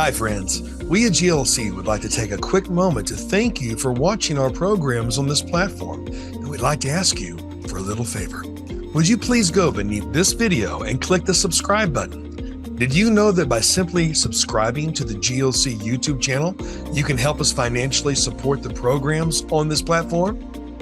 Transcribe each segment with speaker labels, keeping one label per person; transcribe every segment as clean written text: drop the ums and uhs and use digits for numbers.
Speaker 1: Hi, friends. We at GLC would like to take a quick moment to thank you for watching our programs on this platform, and we'd like to ask you for a little favor. Would you please go beneath this video and click the subscribe button? Did you know that by simply subscribing to the GLC YouTube channel, you can help us financially support the programs on this platform?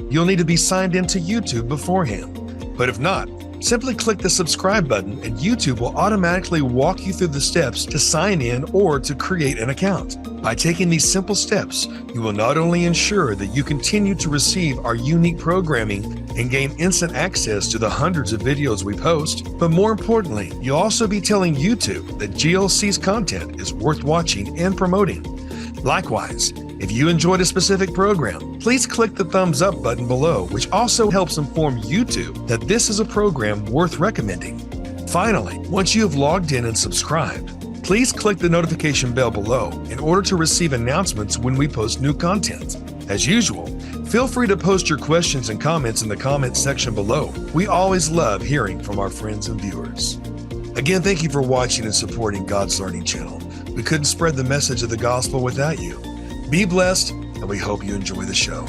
Speaker 1: You'll need to be signed into YouTube beforehand. But if not, simply click the subscribe button and YouTube will automatically walk you through the steps to sign in or to create an account. By taking these simple steps, you will not only ensure that you continue to receive our unique programming and gain instant access to the hundreds of videos we post, but more importantly, you'll also be telling YouTube that GLC's content is worth watching and promoting. Likewise, if you enjoyed a specific program, please click the thumbs up button below, which also helps inform YouTube that this is a program worth recommending. Finally, once you have logged in and subscribed, please click the notification bell below in order to receive announcements when we post new content. As usual, feel free to post your questions and comments in the comments section below. We always love hearing from our friends and viewers. Again, thank you for watching and supporting God's Learning Channel. We couldn't spread the message of the gospel without you. Be blessed, and we hope you enjoy the show.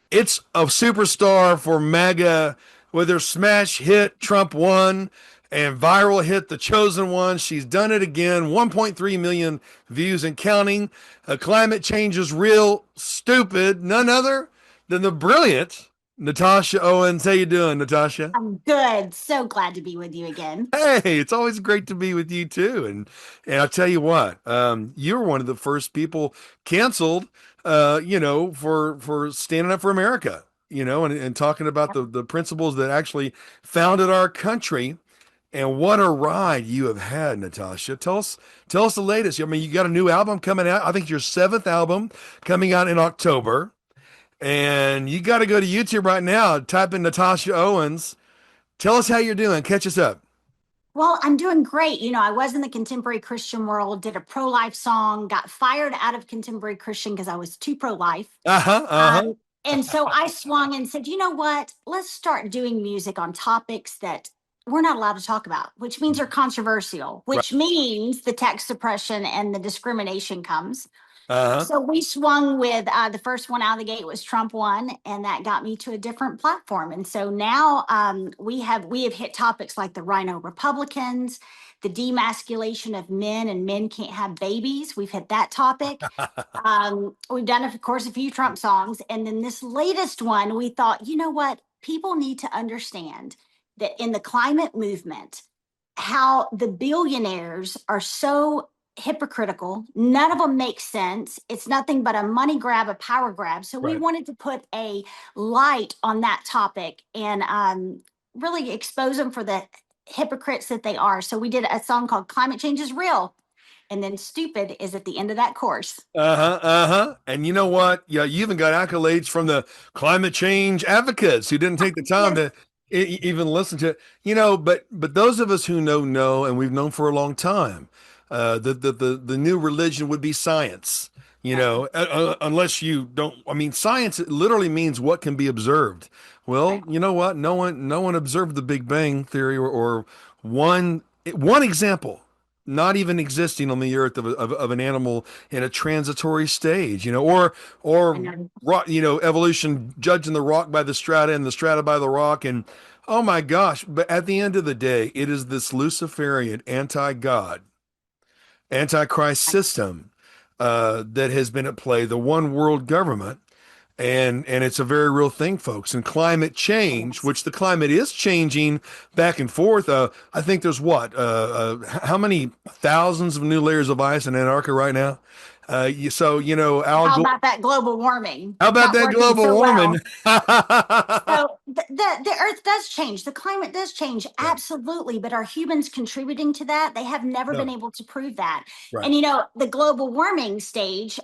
Speaker 1: It's a superstar for MAGA with her smash hit Trump Won and viral hit The Chosen One. She's done it again. 1.3 million views and counting. Climate change is real stupid. None other than the brilliant Natasha Owens. How you doing, Natasha?
Speaker 2: I'm good. So glad to be with you again.
Speaker 1: Hey, it's always great to be with you too. And I'll tell you what, you were one of the first people canceled, for standing up for America, and talking about the principles that actually founded our country. And what a ride you have had, Natasha. Tell us the latest. I mean, you got a new album coming out. I think your seventh album coming out in October. And you got to go to YouTube right now, type in Natasha Owens. Tell us how you're doing. Catch us up.
Speaker 2: Well, I'm doing great. I was in the contemporary Christian world, did a pro-life song, got fired out of contemporary Christian because I was too pro-life.
Speaker 1: Uh-huh, uh-huh.
Speaker 2: And so I swung and said, you know what? Let's start doing music on topics that we're not allowed to talk about, which means are controversial, which means the tax suppression and the discrimination comes.
Speaker 1: Uh-huh.
Speaker 2: So we swung with the first one out of the gate was Trump Won, and that got me to a different platform. And so now we have hit topics like the Rhino Republicans, the demasculation of men, and men can't have babies. We've hit that topic. We've done, of course, a few Trump songs, and then this latest one, we thought, you know what? People need to understand that in the climate movement, how the billionaires are so hypocritical. None of them make sense. It's nothing but a money grab, a power grab. So we wanted to put a light on that topic and really expose them for the hypocrites that they are. So we did a song called Climate Change is Real. And then stupid is at the end of that course.
Speaker 1: Uh-huh, uh-huh. And you know what? Yeah, you even got accolades from the climate change advocates who didn't take the time to even listen to it. But those of us who know, and we've known for a long time, the new religion would be science, unless you don't. I mean, science literally means what can be observed. Well, you know what? No one observed the Big Bang Theory or one example, not even existing on the earth of an animal in a transitory stage, or rock, evolution judging the rock by the strata and the strata by the rock. And oh my gosh, but at the end of the day, it is this Luciferian anti-God, Antichrist system that has been at play, the one world government. And it's a very real thing, folks. And climate change, which the climate is changing back and forth. I think there's how many thousands of new layers of ice in Antarctica right now?
Speaker 2: How about that global warming?
Speaker 1: How about that global warming?
Speaker 2: So the earth does change. The climate does change. Absolutely. But are humans contributing to that? They have never been able to prove that. Right. And, the global warming stage,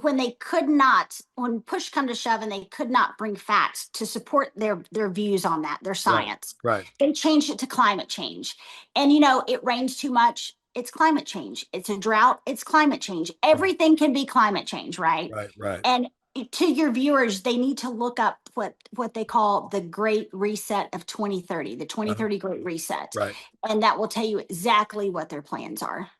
Speaker 2: when they could not, when push come to shove and they could not bring facts to support their views on that, their
Speaker 1: Right.
Speaker 2: science,
Speaker 1: Right.
Speaker 2: they changed it to climate change. And it rains too much, it's climate change. It's a drought, it's climate change.
Speaker 1: Right.
Speaker 2: Everything can be climate change, right?
Speaker 1: Right. Right.
Speaker 2: And to your viewers, they need to look up what they call the Great Reset of 2030, the
Speaker 1: Uh-huh.
Speaker 2: 2030 Great Reset.
Speaker 1: Right.
Speaker 2: And that will tell you exactly what their plans are.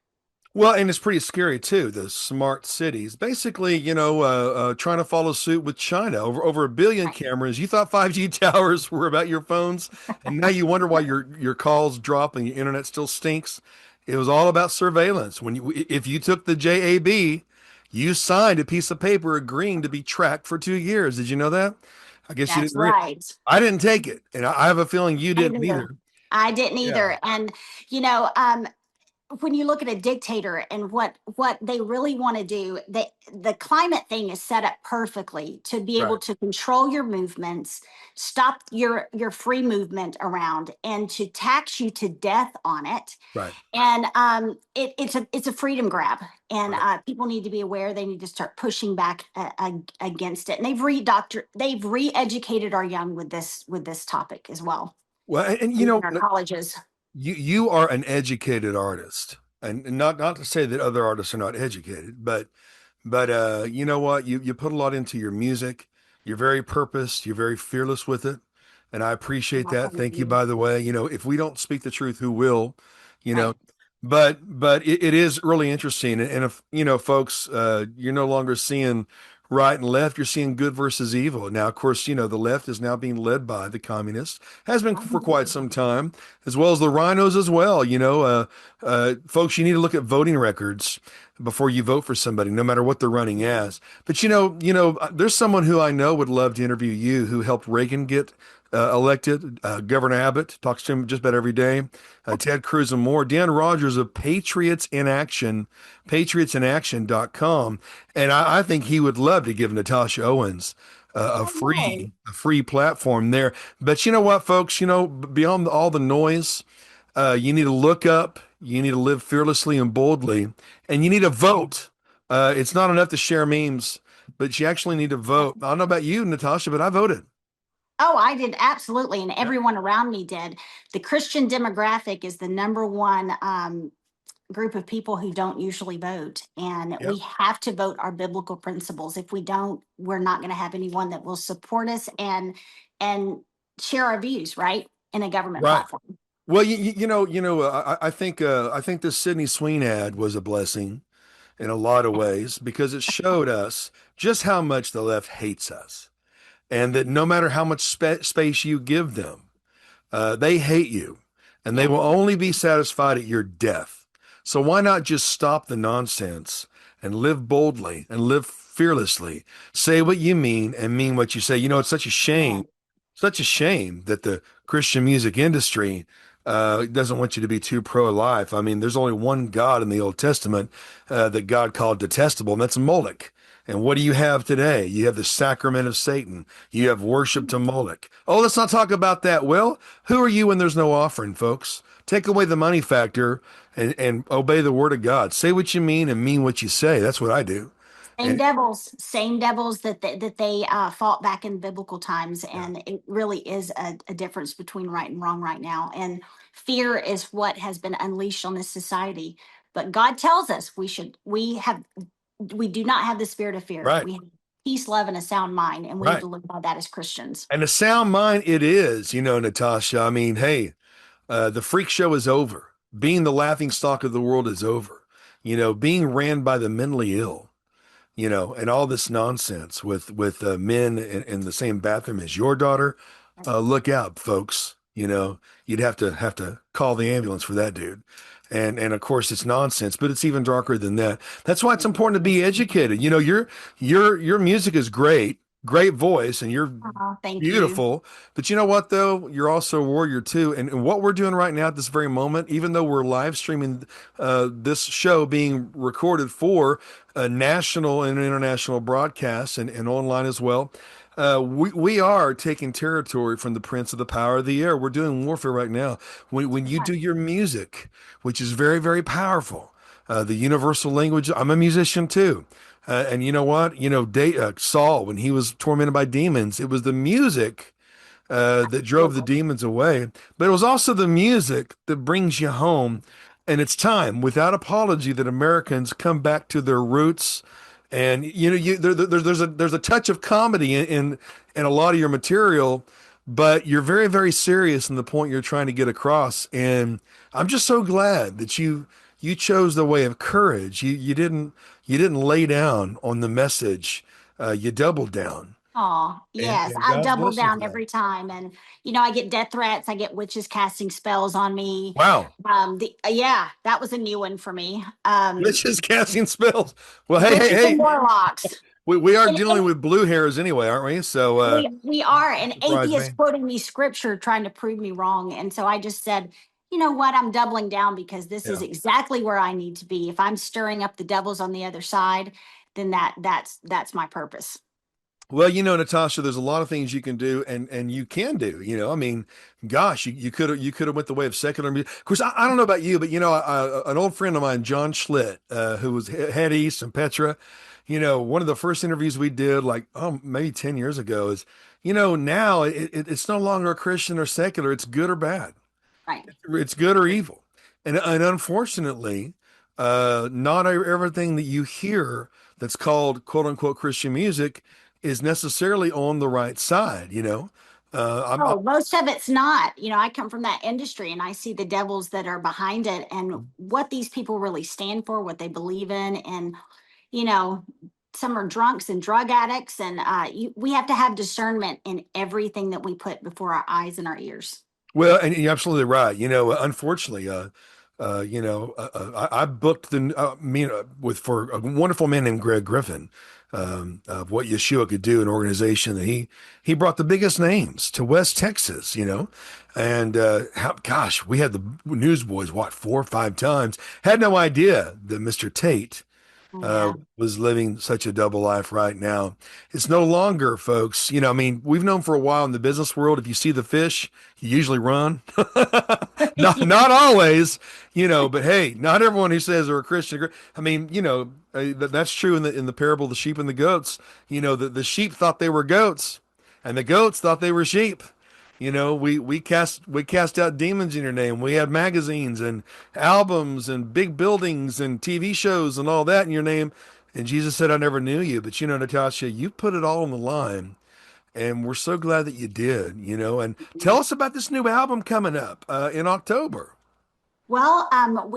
Speaker 1: Well, and it's pretty scary too. The smart cities, basically, trying to follow suit with China. Over a billion
Speaker 2: Right.
Speaker 1: cameras. You thought 5G towers were about your phones, and now you wonder why your calls drop and your internet still stinks. It was all about surveillance. If you took the JAB, you signed a piece of paper agreeing to be tracked for 2 years. Did you know that? I guess you
Speaker 2: That's
Speaker 1: didn't read.
Speaker 2: right.
Speaker 1: I didn't take it, and I have a feeling you
Speaker 2: I didn't
Speaker 1: didn't
Speaker 2: either.
Speaker 1: either.
Speaker 2: I didn't
Speaker 1: Yeah.
Speaker 2: either. And you know, when you look at a dictator and what they really want to do, the climate thing is set up perfectly to be able
Speaker 1: Right.
Speaker 2: to control your movements, stop your free movement around, and to tax you to death on it.
Speaker 1: Right.
Speaker 2: And it's a freedom grab, and
Speaker 1: Right.
Speaker 2: people need to be aware. They need to start pushing back against it. And they've re-educated our young with this topic as well
Speaker 1: Well, and
Speaker 2: in our colleges.
Speaker 1: you are an educated artist, and not to say that other artists are not educated, but you know what? You put a lot into your music. You're very purposed. You're very fearless with it, and I appreciate
Speaker 2: Well,
Speaker 1: that.
Speaker 2: thank
Speaker 1: Thank you.
Speaker 2: you.
Speaker 1: By the way, if we don't speak the truth, who will? You know,
Speaker 2: Right.
Speaker 1: but it is really interesting, and if folks, you're no longer seeing right and left. You're seeing good versus evil. Now, of course, the left is now being led by the communists, has been for quite some time, as well as the rhinos as well. Folks, you need to look at voting records before you vote for somebody, no matter what they're running as. But there's someone who I know would love to interview you, who helped Reagan get elected. Governor Abbott talks to him just about every day. Ted Cruz and more. Dan Rogers of Patriots in Action, patriotsinaction.com. And I think he would love to give Natasha Owens a
Speaker 2: Oh, no.
Speaker 1: free platform there. But you know what, folks? Beyond all the noise, you need to look up. You need to live fearlessly and boldly, and you need to vote. It's not enough to share memes, but you actually need to vote. I don't know about you, Natasha, but I voted.
Speaker 2: Oh, I did absolutely, and
Speaker 1: Yeah.
Speaker 2: everyone around me did. The Christian demographic is the number one group of people who don't usually vote, and
Speaker 1: Yep.
Speaker 2: we have to vote our biblical principles. If we don't, we're not going to have anyone that will support us and share our views, right, in a government
Speaker 1: Right.
Speaker 2: platform.
Speaker 1: Well, I think the Sydney Sween ad was a blessing in a lot of ways because it showed us just how much the left hates us, and that no matter how much space you give them, they hate you, and they
Speaker 2: Yeah.
Speaker 1: will only be satisfied at your death. So why not just stop the nonsense and live boldly and live fearlessly? Say what you mean and mean what you say. It's
Speaker 2: Yeah.
Speaker 1: such a shame that the Christian music industry doesn't want you to be too pro-life. I mean, there's only one God in the Old Testament that God called detestable, and that's Moloch. And what do you have today? You have the sacrament of Satan. You have worship to Moloch. Oh, let's not talk about that. Well, who are you when there's no offering, folks? Take away the money factor and obey the word of God. Say what you mean and mean what you say. That's what I do. And
Speaker 2: Same devils that they fought back in biblical times,
Speaker 1: yeah,
Speaker 2: and it really is a difference between right and wrong right now. And fear is what has been unleashed on this society. But God tells us we do not have the spirit of fear.
Speaker 1: right,
Speaker 2: We have peace, love, and a sound mind, and we need
Speaker 1: right.
Speaker 2: to live by that as Christians.
Speaker 1: And a sound mind it is, Natasha. I mean, hey, the freak show is over. Being the laughing stock of the world is over. Being ran by the mentally ill, and all this nonsense with men in the same bathroom as your daughter. Look out, folks. You'd have to call the ambulance for that dude. And of course it's nonsense, but it's even darker than that. That's why it's important to be educated. Your music is great, great voice, and you're
Speaker 2: Oh, thank you.
Speaker 1: beautiful. But you know what though? You're also a warrior too. And what we're doing right now at this very moment, even though we're live streaming this show being recorded for national and international broadcasts and online as well. We are taking territory from the prince of the power of the air. We're doing warfare right now. When you do your music, which is very, very powerful, the universal language, I'm a musician too. And you know what? Saul, when he was tormented by demons, it was the music that drove the demons away. But it was also the music that brings you home. And it's time, without apology, that Americans come back to their roots. And there's a touch of comedy in a lot of your material, but you're very, very serious in the point you're trying to get across. And I'm just so glad that you chose the way of courage. You didn't lay down on the message. You doubled down.
Speaker 2: Oh,
Speaker 1: And,
Speaker 2: yes,
Speaker 1: and
Speaker 2: I
Speaker 1: God's
Speaker 2: double
Speaker 1: blessing
Speaker 2: down
Speaker 1: for that.
Speaker 2: every time. And, I get death threats. I get witches casting spells on me.
Speaker 1: Wow.
Speaker 2: Yeah, that was a new one for me.
Speaker 1: Witches casting spells. Well, hey, hey,
Speaker 2: Witches and
Speaker 1: hey.
Speaker 2: warlocks.
Speaker 1: We are
Speaker 2: And
Speaker 1: dealing with blue hairs anyway, aren't we? So
Speaker 2: we are an
Speaker 1: surprise
Speaker 2: atheist
Speaker 1: me.
Speaker 2: quoting me scripture trying to prove me wrong. And so I just said, you know what? I'm doubling down because this is
Speaker 1: Yeah.
Speaker 2: exactly where I need to be. If I'm stirring up the devils on the other side, then that's my purpose.
Speaker 1: Well, Natasha, there's a lot of things you can do and you can do, I mean, gosh, you could have went the way of secular music. Of course, I don't know about you, but an old friend of mine, John Schlitt, who was head east and Petra, one of the first interviews we did like, oh, maybe 10 years ago is, now it's no longer a Christian or secular, it's good or bad.
Speaker 2: Right.
Speaker 1: It's good or evil. And unfortunately, not everything that you hear that's called quote unquote Christian music is necessarily on the right side,
Speaker 2: Oh, most of it's not. I come from that industry and I see the devils that are behind it and what these people really stand for, what they believe in. And, you know, some are drunks and drug addicts. And we have to have discernment in everything that we put before our eyes and our ears.
Speaker 1: Well, and you're absolutely right. Unfortunately, I booked with for a wonderful man named Greg Griffin, of what Yeshua could do, an organization that he brought the biggest names to West Texas, and gosh, we had the newsboys what 4 or 5 times. Had no idea that Mr. Tate
Speaker 2: Yeah.
Speaker 1: was living such a double life right now. It's no longer, folks. I mean, we've known for a while in the business world, if you see the fish, you usually run. Not always, but hey, not everyone who says they're a Christian. I mean, that's true in the parable of the sheep and the goats. The sheep thought they were goats, and the goats thought they were sheep. We cast out demons in your name. We had magazines and albums and big buildings and TV shows and all that in your name. And Jesus said, I never knew you. But Natasha, you put it all on the line. And we're so glad that you did, and tell us about this new album coming up in October.
Speaker 2: Well,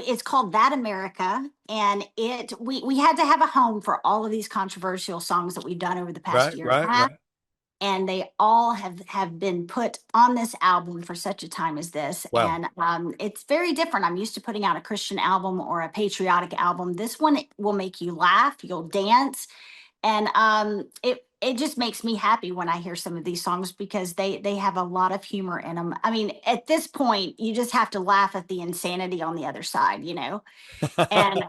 Speaker 2: it's called That America, and we had to have a home for all of these controversial songs that we've done over the past
Speaker 1: Right,
Speaker 2: year and a
Speaker 1: right,
Speaker 2: half.
Speaker 1: right.
Speaker 2: And they all have been put on this album for such a time as this.
Speaker 1: Wow.
Speaker 2: And it's very different. I'm used to putting out a Christian album or a patriotic album. This one will make you laugh, you'll dance, and it just makes me happy when I hear some of these songs because they have a lot of humor in them. I mean, at this point, you just have to laugh at the insanity on the other side. And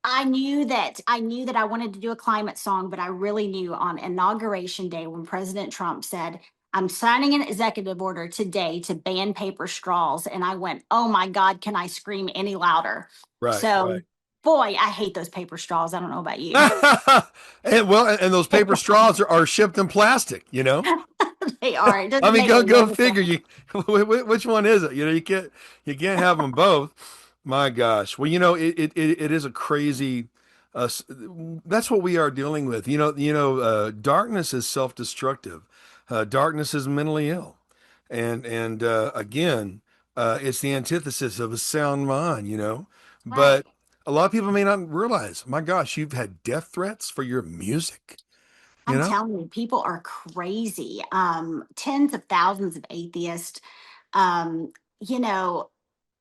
Speaker 2: I knew that I wanted to do a climate song, but I really knew on inauguration day when President Trump said, I'm signing an executive order today to ban paper straws. And I went, oh my God, can I scream any louder?
Speaker 1: Right,
Speaker 2: So
Speaker 1: right.
Speaker 2: boy, I hate those paper straws. I don't know about you.
Speaker 1: And those paper straws are shipped in plastic.
Speaker 2: They are. It
Speaker 1: I
Speaker 2: doesn't
Speaker 1: mean,
Speaker 2: make
Speaker 1: go
Speaker 2: a lick
Speaker 1: go
Speaker 2: of
Speaker 1: figure.
Speaker 2: sense.
Speaker 1: You which one is it? You can't have them both. My gosh. Well, it is a crazy. That's what we are dealing with. Darkness is self-destructive. Darkness is mentally ill, and again, it's the antithesis of a sound mind.
Speaker 2: Right.
Speaker 1: But a lot of people may not realize. My gosh, you've had death threats for your music. You
Speaker 2: I'm
Speaker 1: know.
Speaker 2: telling you, people are crazy. Tens of thousands of atheists. Um, you know,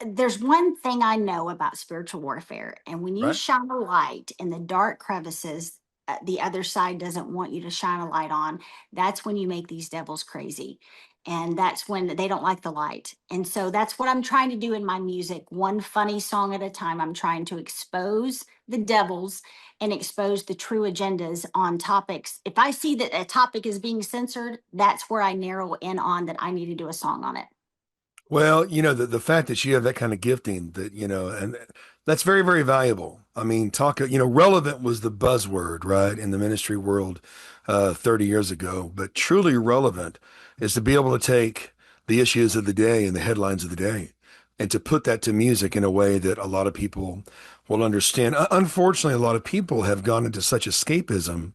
Speaker 2: there's one thing I know about spiritual warfare, and when you
Speaker 1: Right.
Speaker 2: shine a light in the dark crevices, the other side doesn't want you to shine a light on. That's when you make these devils crazy. And that's when they don't like the light. And so that's what I'm trying to do in my music, one funny song at a time. I'm trying to expose the devils and expose the true agendas on topics. If I see that a topic is being censored, that's where I narrow in on that I need to do a song on it.
Speaker 1: Well, the fact that you have that kind of gifting and that's very, very valuable. I mean, relevant was the buzzword, right, in the ministry world 30 years ago. But truly relevant is to be able to take the issues of the day and the headlines of the day and to put that to music in a way that a lot of people will understand. Unfortunately, a lot of people have gone into such escapism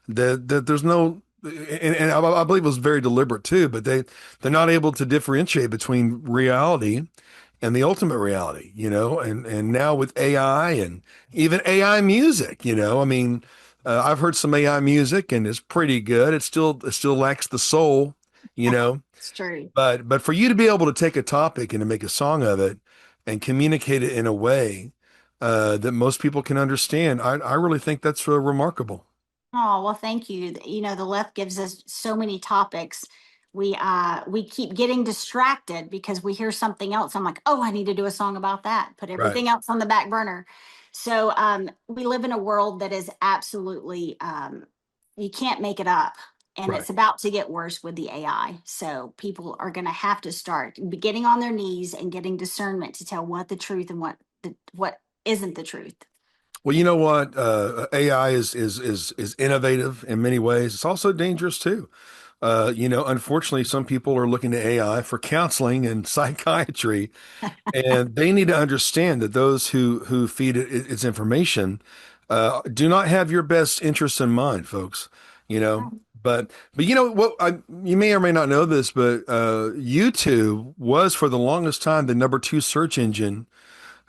Speaker 1: that there's no, and I believe it was very deliberate too, but they're not able to differentiate between reality and the ultimate reality, and now with AI and even AI music, I mean, I've heard some AI music and it's pretty good. It still lacks the soul, you know,
Speaker 2: It's true.
Speaker 1: but for you to be able to take a topic and to make a song of it and communicate it in a way that most people can understand, I really think that's remarkable.
Speaker 2: Oh, well, thank you. You know, the left gives us so many topics. We keep getting distracted because we hear something else. I'm like, oh, I need to do a song about that. Put
Speaker 1: Right,
Speaker 2: everything else on the back burner. So we live in a world that is absolutely you can't make it up. And
Speaker 1: right.
Speaker 2: it's about to get worse with the AI. So people are gonna have to start getting on their knees and getting discernment to tell what the truth and what isn't the truth.
Speaker 1: Well, you know what? AI is innovative in many ways. It's also dangerous too. Unfortunately, some people are looking to AI for counseling and psychiatry, and they need to understand that those who feed its information do not have your best interests in mind, folks. You know, but you know what? You may or may not know this, but YouTube was for the longest time the number two search engine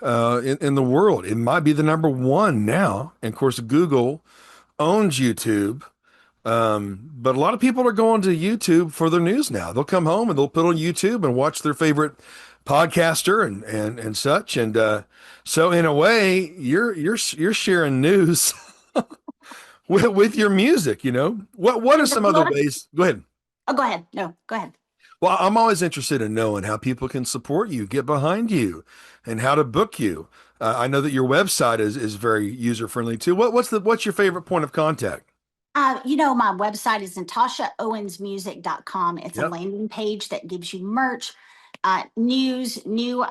Speaker 1: in the world. It might be the number one now. And of course, Google owns YouTube. But a lot of people are going to YouTube for their news now. They'll come home and they'll put on YouTube and watch their favorite podcaster and such. And so in a way, you're sharing news with your music, What are
Speaker 2: And the
Speaker 1: some other
Speaker 2: political.
Speaker 1: ways? Go ahead.
Speaker 2: Oh, go ahead. No, go ahead.
Speaker 1: Well, I'm always interested in knowing how people can support you, get behind you, and how to book you. I know that your website is very user friendly too. What's your favorite point of contact?
Speaker 2: My website is natashaowensmusic.com. It's a
Speaker 1: Yep.
Speaker 2: landing page that gives you merch, news, new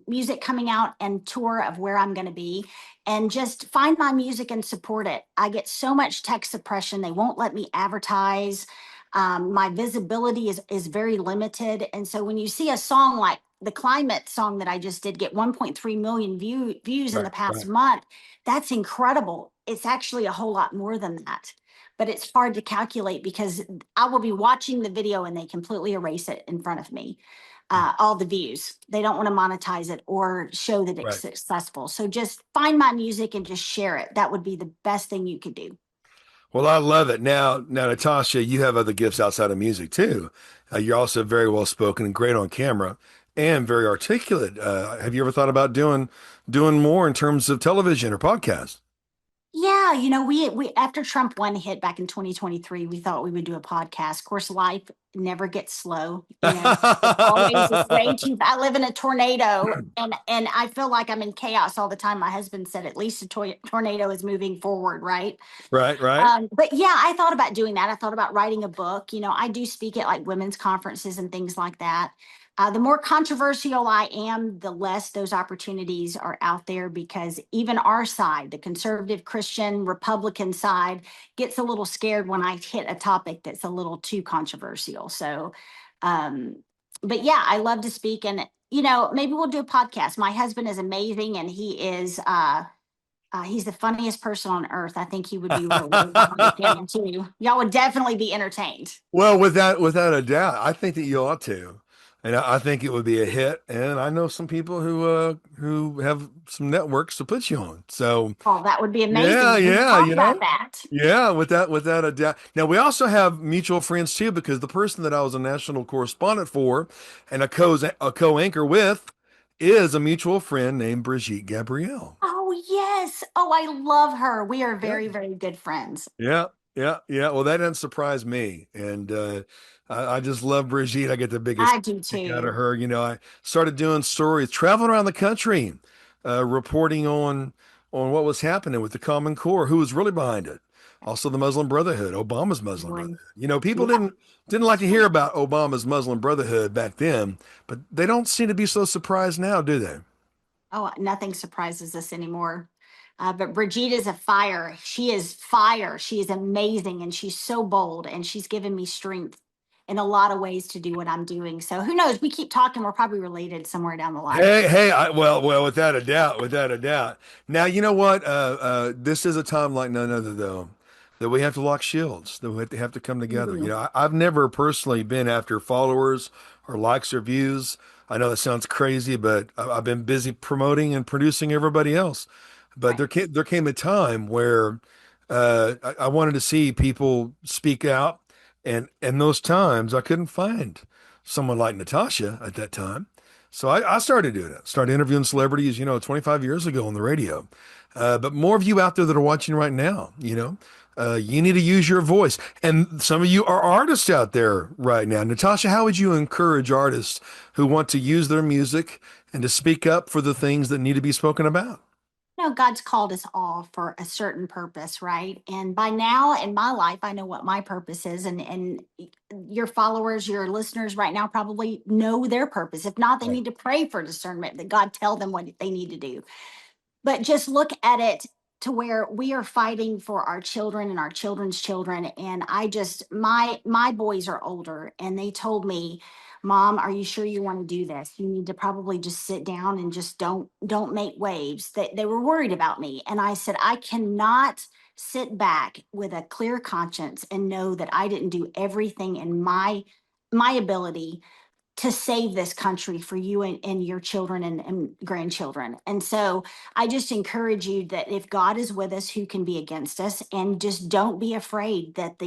Speaker 2: music coming out, and tour of where I'm going to be. And just find my music and support it. I get so much tech suppression. They won't let me advertise. My visibility is very limited. And so when you see a song like the climate song that I just did get 1.3 million views in
Speaker 1: Right,
Speaker 2: the past
Speaker 1: right,
Speaker 2: month, that's incredible. It's actually a whole lot more than that, but it's hard to calculate because I will be watching the video and they completely erase it in front of me. All the views. They don't want to monetize it or show that it's
Speaker 1: right.
Speaker 2: successful. So just find my music and just share it. That would be the best thing you could do.
Speaker 1: Well, I love it. Now, Natasha, you have other gifts outside of music too. You're also very well spoken and great on camera and very articulate. Have you ever thought about doing more in terms of television or podcast?
Speaker 2: Yeah, we after Trump one hit back in 2023, we thought we would do a podcast. Of course, life never gets slow. It's always it's way too. I live in a tornado, and I feel like I'm in chaos all the time. My husband said at least a tornado is moving forward, right?
Speaker 1: Right, right,
Speaker 2: But yeah, I thought about doing that. I thought about writing a book. I do speak at like women's conferences and things like that. The more controversial I am, the less those opportunities are out there because even our side, the conservative Christian Republican side, gets a little scared when I hit a topic that's a little too controversial. So, um, but yeah, I love to speak and maybe we'll do a podcast. My husband is amazing and he's the funniest person on earth. I think he would be really good behind the camera too. Y'all would definitely be entertained.
Speaker 1: Well, without a doubt, I think that you ought to, and I think it would be a hit. And I know some people who have some networks to put you on. So
Speaker 2: Oh, that would be
Speaker 1: yeah,
Speaker 2: amazing. We
Speaker 1: yeah,
Speaker 2: talk about that.
Speaker 1: yeah, without a doubt. Now we also have mutual friends too, because the person that I was a national correspondent for and a co-anchor with is a mutual friend named Brigitte Gabrielle.
Speaker 2: Oh, yes. Oh, I love her. We are
Speaker 1: Yeah.
Speaker 2: very, very good friends.
Speaker 1: Yeah, yeah, yeah. Well, that doesn't surprise me, and I just love Brigitte. I get the biggest
Speaker 2: I do
Speaker 1: kick out of
Speaker 2: too.
Speaker 1: her. I started doing stories, traveling around the country, reporting on what was happening with the Common Core, who was really behind it. Also, the Muslim Brotherhood, Obama's Muslim
Speaker 2: One.
Speaker 1: Brotherhood. People
Speaker 2: Yep.
Speaker 1: didn't like to hear about Obama's Muslim Brotherhood back then, but they don't seem to be so surprised now, do they?
Speaker 2: Oh, nothing surprises us anymore. But Brigitte's a fire. She is fire. She is amazing and she's so bold and she's given me strength in a lot of ways to do what I'm doing. So who knows? We keep talking. We're probably related somewhere down the line.
Speaker 1: Well, without a doubt, without a doubt. Now, you know what? This is a time like none other, though, that we have to lock shields, that we have to come together.
Speaker 2: Mhm.
Speaker 1: I've never personally been after followers or likes or views. I know that sounds crazy, but I've been busy promoting and producing everybody else. But
Speaker 2: Right.
Speaker 1: there came a time where I wanted to see people speak out, and those times I couldn't find someone like Natasha at that time. So I started doing it. Started interviewing celebrities, 25 years ago on the radio. But more of you out there that are watching right now, you need to use your voice. And some of you are artists out there right now. Natasha, how would you encourage artists who want to use their music and to speak up for the things that need to be spoken about?
Speaker 2: God's called us all for a certain purpose, right? And by now in my life, I know what my purpose is, and your followers, your listeners right now probably know their purpose. If not, they
Speaker 1: Right.
Speaker 2: need to pray for discernment that God tell them what they need to do. But just look at it to where we are fighting for our children and our children's children. And I just, my boys are older and they told me, Mom, are you sure you want to do this? You need to probably just sit down and just don't make waves. They were worried about me. And I said, I cannot sit back with a clear conscience and know that I didn't do everything in my ability to save this country for you and your children and grandchildren. And so I just encourage you that if God is with us, who can be against us? And just don't be afraid that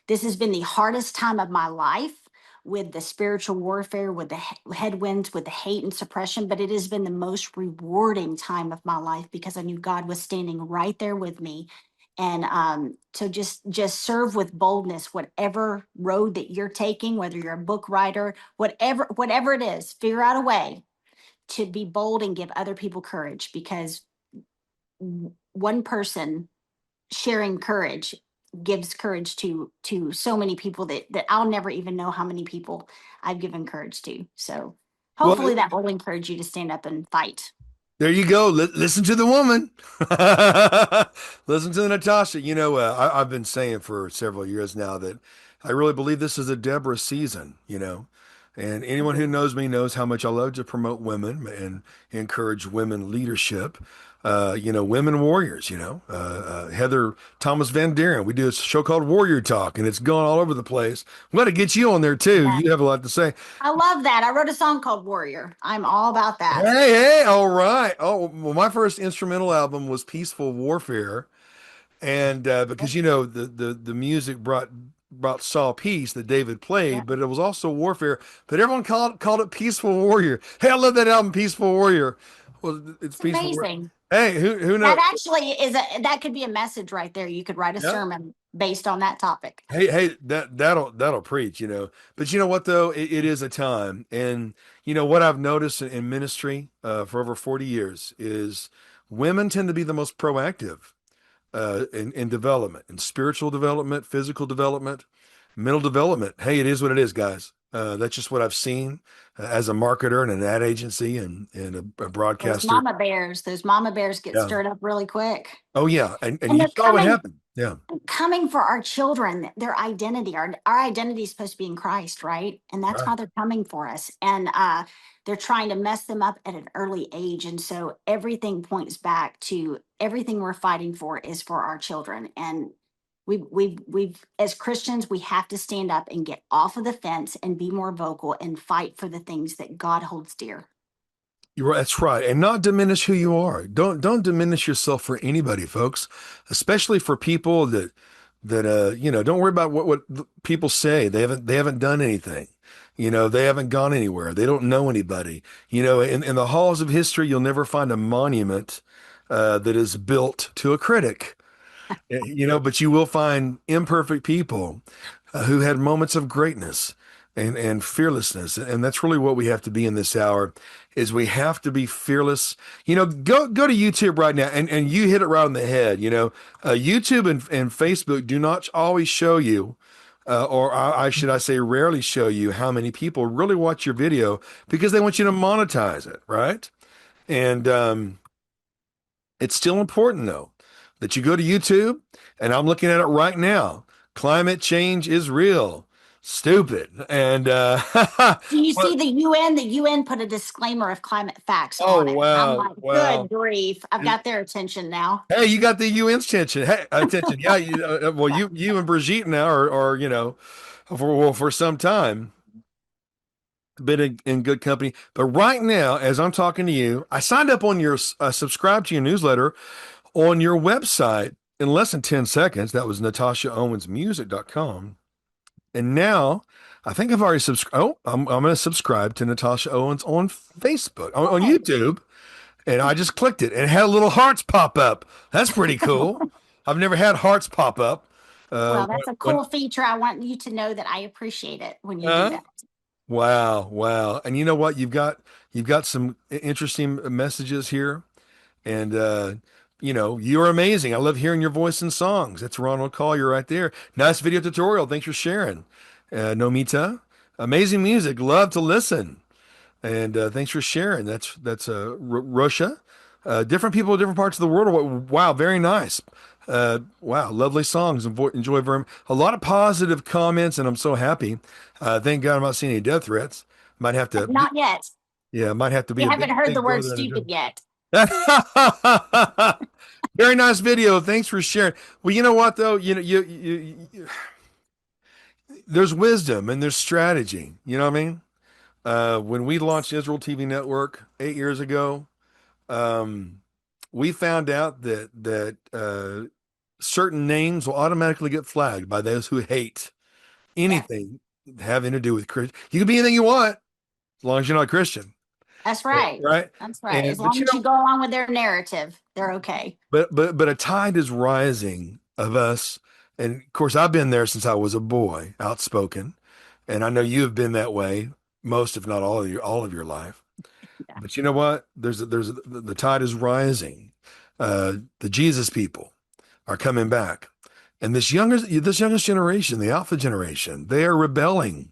Speaker 2: this has been the hardest time of my life with the spiritual warfare, with the headwinds, with the hate and suppression, but it has been the most rewarding time of my life because I knew God was standing right there with me. And so just serve with boldness, whatever road that you're taking, whether you're a book writer, whatever it is, figure out a way to be bold and give other people courage because one person sharing courage gives courage to so many people that I'll never even know how many people I've given courage to. So
Speaker 1: Well,
Speaker 2: hopefully that will encourage you to stand up and fight.
Speaker 1: there you go. Listen to the woman. Listen to Natasha. I've been saying for several years now that I really believe this is a Deborah season, and anyone who knows me knows how much I love to promote women and encourage women leadership. Women warriors, Heather Thomas Van Deren. We do a show called Warrior Talk, and it's going all over the place. I'm going to get you on there too.
Speaker 2: Yeah.
Speaker 1: You have a lot to say.
Speaker 2: I love that. I wrote a song called Warrior. I'm all about that.
Speaker 1: Hey, all right. Oh, well, my first instrumental album was Peaceful Warfare, and because the music brought Saw Peace that David
Speaker 2: Yeah.
Speaker 1: played, but it was also warfare. But everyone called it Peaceful Warrior. Hey, I love that album, Peaceful Warrior. Well, it's
Speaker 2: It's
Speaker 1: Peaceful Warrior.
Speaker 2: amazing.
Speaker 1: Hey, who
Speaker 2: That
Speaker 1: knows?
Speaker 2: actually that could be a message right there. You could write a
Speaker 1: Yeah.
Speaker 2: sermon based on that topic.
Speaker 1: Hey, that'll preach. But you know what though? It is a time, and what I've noticed in ministry for over 40 years is women tend to be the most proactive in development, in spiritual development, physical development, mental development. Hey, it is what it is, guys. That's just what I've seen as a marketer and an ad agency and a broadcaster.
Speaker 2: Those mama bears get
Speaker 1: Yeah.
Speaker 2: stirred up really quick.
Speaker 1: Oh yeah, and
Speaker 2: And
Speaker 1: you
Speaker 2: they're
Speaker 1: saw what happened. Yeah.
Speaker 2: coming for our children, their identity. Our identity is supposed to be in Christ, right? And that's
Speaker 1: Right.
Speaker 2: why they're coming for us. And they're trying to mess them up at an early age. And so everything points back to everything we're fighting for is for our children. And we've as Christians, we have to stand up and get off of the fence and be more vocal and fight for the things that God holds dear.
Speaker 1: That's right, and not diminish who you are. Don't diminish yourself for anybody, folks. Especially for people that don't worry about what people say. They haven't done anything. They haven't gone anywhere. They don't know anybody. In the halls of history, you'll never find a monument that is built to a critic. But you will find imperfect people who had moments of greatness and fearlessness. And that's really what we have to be in this hour is we have to be fearless. Go to YouTube right now and you hit it right on the head. YouTube and Facebook do not always show you or I should I say rarely show you how many people really watch your video because they want you to monetize it, right? And It's still important though that you go to YouTube, and I'm looking at it right now. Climate change is real. Stupid. And
Speaker 2: Do you
Speaker 1: but
Speaker 2: see the UN? The UN put a disclaimer of climate facts
Speaker 1: oh
Speaker 2: on it. And I'm
Speaker 1: wow,
Speaker 2: like, good
Speaker 1: wow.
Speaker 2: grief. I've got their attention now.
Speaker 1: Hey, you got the UN's attention. Hey, attention. Yeah, well, you and Brigitte now are for some time been in good company. But right now, as I'm talking to you, I signed up on your subscribe to your newsletter on your website in less than 10 seconds. That was natashaowensmusic.com. And now I think I've already subscribed. Oh, I'm going to subscribe to Natasha Owens on Facebook, on
Speaker 2: Okay.
Speaker 1: YouTube. And I just clicked it and it had a little hearts pop up. That's pretty cool. I've never had hearts pop up.
Speaker 2: Well, that's a
Speaker 1: When
Speaker 2: cool feature. I want you to know that I appreciate it when you do
Speaker 1: uh,
Speaker 2: that.
Speaker 1: wow, wow. And you know what? You've got some interesting messages here. And you're amazing. I love hearing your voice in songs. That's Ronald Collier right there. Nice video tutorial. Thanks for sharing. Nomita, amazing music. Love to listen. And thanks for sharing. That's Russia. Different people in different parts of the world. Wow, very nice. Wow, lovely songs. Enjoy very much. A lot of positive comments, and I'm so happy. Thank God I'm not seeing any death threats. Might have to be,
Speaker 2: Not yet.
Speaker 1: yeah, might have to be
Speaker 2: You
Speaker 1: a
Speaker 2: haven't
Speaker 1: big
Speaker 2: heard the
Speaker 1: big
Speaker 2: word
Speaker 1: brother and a
Speaker 2: stupid
Speaker 1: drum.
Speaker 2: yet.
Speaker 1: Very nice video. Thanks for sharing. Well, you know what though? There's wisdom and there's strategy. You know what I mean? When we launched Israel TV Network 8 years ago, um, we found out that certain names will automatically get flagged by those who hate
Speaker 2: Yeah,
Speaker 1: anything having to do with Christian. You can be anything you want as long as you're not a Christian,
Speaker 2: that's right.
Speaker 1: right?
Speaker 2: That's right. As
Speaker 1: And but
Speaker 2: long
Speaker 1: you
Speaker 2: as you
Speaker 1: know,
Speaker 2: go along with their narrative, they're okay.
Speaker 1: but a tide is rising of us, and of course I've been there since I was a boy, outspoken, and I know you have been that way most, if not all of your life.
Speaker 2: Yeah,
Speaker 1: But you know what? The tide is rising. The Jesus people are coming back. And this youngest generation, the Alpha generation, they are rebelling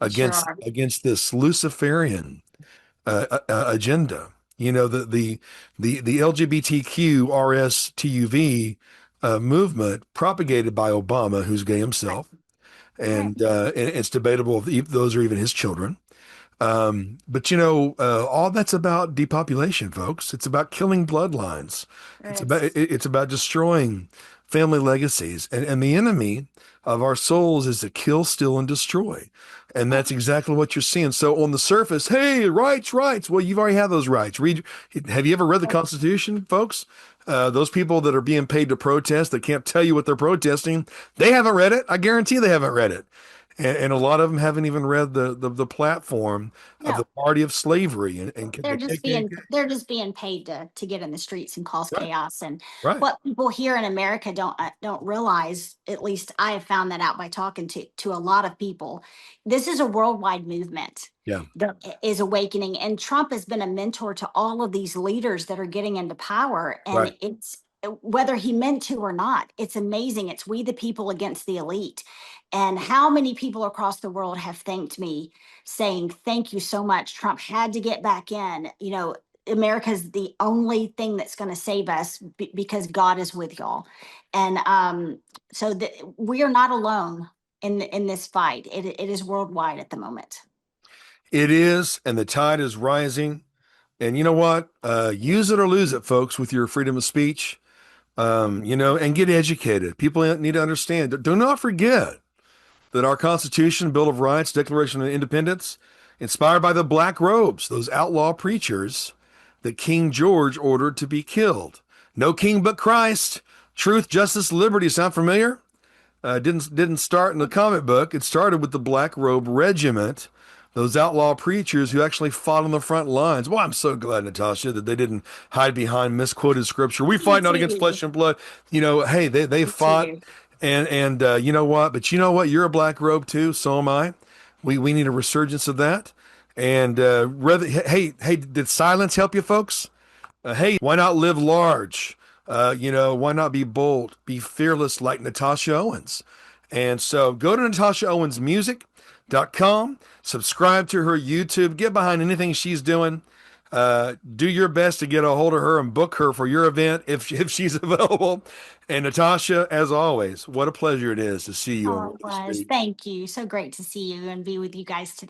Speaker 2: they sure
Speaker 1: against
Speaker 2: are.
Speaker 1: against this Luciferian agenda. The LGBTQ RSTUV movement propagated by Obama, who's gay
Speaker 2: Right.
Speaker 1: himself,
Speaker 2: Right.
Speaker 1: and it's debatable if those are even his children. But all that's about depopulation, folks. It's about killing bloodlines.
Speaker 2: There
Speaker 1: It's about
Speaker 2: is.
Speaker 1: it's about destroying family legacies. And the enemy of our souls is to kill, steal, and destroy. And that's exactly what you're seeing. So on the surface, hey, rights, rights. Well, you've already had those rights. Have you ever read the Constitution, folks? Those people that are being paid to protest that can't tell you what they're protesting, they haven't read it. I guarantee they haven't read it. And a lot of them haven't even read the platform of the
Speaker 2: No,
Speaker 1: party of slavery and the KKK.
Speaker 2: they're just being paid to get in the streets and cause
Speaker 1: Right,
Speaker 2: chaos. And
Speaker 1: right,
Speaker 2: what people here in America don't realize, at least I have found that out by talking to a lot of people. This is a worldwide movement
Speaker 1: yeah,
Speaker 2: that is awakening, and Trump has been a mentor to all of these leaders that are getting into power.
Speaker 1: right.
Speaker 2: And it's whether he meant to or not, it's amazing. It's we the people against the elite. And how many people across the world have thanked me saying, thank you so much. Trump had to get back in. America's the only thing that's going to save us because God is with y'all. And we are not alone in this fight. It is worldwide at the moment.
Speaker 1: It is, and the tide is rising. And you know what? Use it or lose it, folks, with your freedom of speech. And get educated. People need to understand. Do not forget that our Constitution, Bill of Rights, Declaration of Independence, inspired by the black robes, those outlaw preachers that King George ordered to be killed. No king but Christ. Truth, justice, liberty. Sound familiar? Didn't start in the comic book. It started with the Black Robe Regiment, those outlaw preachers who actually fought on the front lines. Well, I'm so glad, Natasha, that they didn't hide behind misquoted scripture. We
Speaker 2: Me
Speaker 1: fight not against
Speaker 2: too.
Speaker 1: flesh and blood. Hey, they
Speaker 2: Me
Speaker 1: fought,
Speaker 2: too.
Speaker 1: and you know what? But you know what? You're a black robe too. So am I. We need a resurgence of that. And hey, did silence help you, folks? Hey, why not live large? Why not be bold, be fearless like Natasha Owens? And so go to NatashaOwensMusic.com, subscribe to her YouTube, get behind anything she's doing. Do your best to get a hold of her and book her for your event if she's available. And Natasha, as always, what a pleasure it is to see you and
Speaker 2: Oh,
Speaker 1: really
Speaker 2: it was.
Speaker 1: speak.
Speaker 2: Thank you. So great to see you and be with you guys today.